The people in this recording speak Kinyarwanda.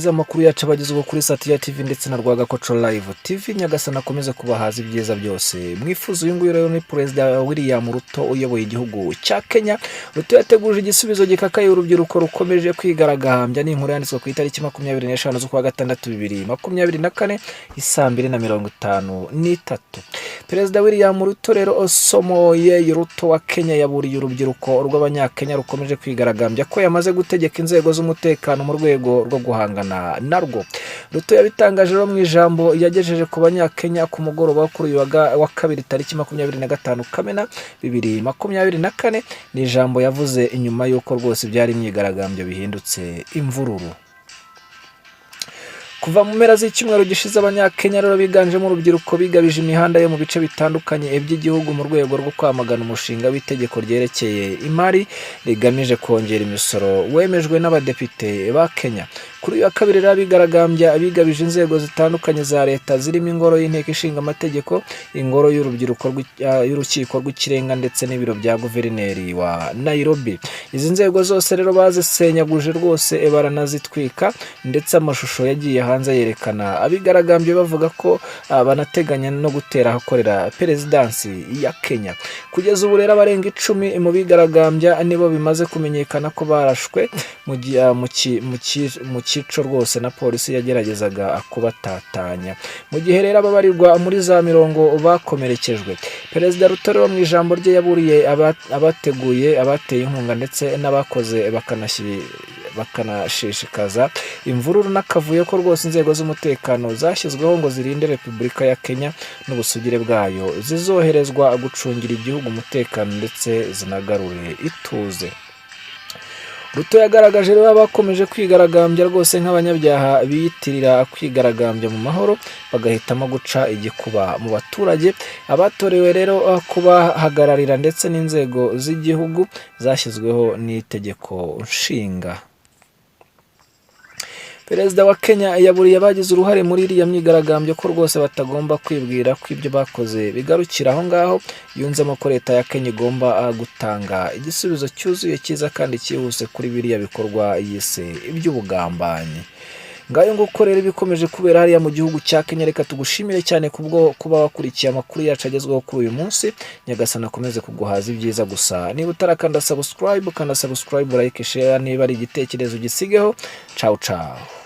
Amakuru yacu abagezweho kuri Satya TV ndetse na Rwagakoco Live TV. Nyagasana akomeze kubahaza ibyiza byose. Mwifuza uyu nguyu rero ni Perezida William Ruto uyoboye igihugu cya Kenya. Ruto yateguje igisubizo gikakaye urubyiruko rukomeje kwigaragambya. Ni inkuru yanditswe ku itariki 25 z'ukwa gatandatu 2024 isaa 2:53. Perezida William Ruto rero osomoye Ruto wa Kenya yaburiye urubyiruko rw'abanyakenya rukomeje kwigaragambya ko yamaze gutegeka inzego z'umutekano mu rwego rwo guhangana narwo. Ruto yabitangaje rero mu ijambo yagejeje ku banyakenya ku mugoroba kuri uyu wa kabiri tariki 25 Kamena 2024. Ni ijambo yavuze inyuma y'uko rwose byari imyigaragambyo bihindutse imvururu. Kuva mu mpera z'icyumweru gishize abanyakenya rero biganjemo urubyiruko bigabije imihanda yo mu bice bitandukanye by'igihugu mu rwego rwo kwamagana umushinga w'itegeko ryerekeye imari rigamije kongera imisoro wemejwe n'abadepite ba Kenya. Kuri uyu wa kabiri rero bigaragambya bigabije inzego zitandukanye za leta zirimo ingoro y'inteko ishinga amategeko, ingoro y'urukiko rw'ikirenga ndetse n'ibiro bya guverineri wa Nairobi. Izi nzego zose rero bazisenyaguje rwose baranazitwika ndetse amashusho yagiye hanze yerekana abigaragambye bavuga ko banateganya no gutera ahakorera perezidansi ya Kenya. Kugeza ubu rero abarenga 10 mu bigaragambya nibo bimaze kumenyekana ko barashwe mu cyico rwose na polisi yageragezaga kubatatanya. Mu gihe rero ababarirwa muri za 40 bakomerekejwe. Perezida Ruto rero mu ijambo rye yaburiye abateguye abateye inkunga ndetse n'abakoze bakanashishikaza imvururu n'akavuyo ko rwose inzego z'umutekano zashyizweho ngo zirinde Repubulika ya Kenya n'ubusugire bwayo zizoherezwa gucungira igihugu umutekano ndetse zinagarure ituze. Ruto yagaragaje rero abakomeje kwigaragambya rwose nk'abanyabyaha biyitirira kwigaragambya mu mahoro bagahitamo guca igikuba mu baturage abatorewe rero kubahagararira ndetse n'inzego z'igihugu zashyizweho n'itegeko nshinga. Perezida wa Kenya yaburiye abagize uruhare muri iriya myigaragambyo ko rwose batagomba kwibwira ko ibyo bakoze bigarukira aho ngaho. Yunzemo ko leta ya Kenya igomba gutanga igisubizo cyuzuye cyiza kandi cyihuse kuri biriya bikorwa yise iby'ubugambanyi. Ngayo nguko rero bikomeje kubera hariya mu gihugu cya Kenya. Reka tugushimire cyane kubwo kuba wakurikiye amakuru yacu agezweho kuri uyu munsi. Nyagasana akomeze kuguhaza ibyiza gusa. Niba utarakanda subscribe, kanda subscribe, like, share. Niba ari igitekerezo gisigeho. Ciao ciao.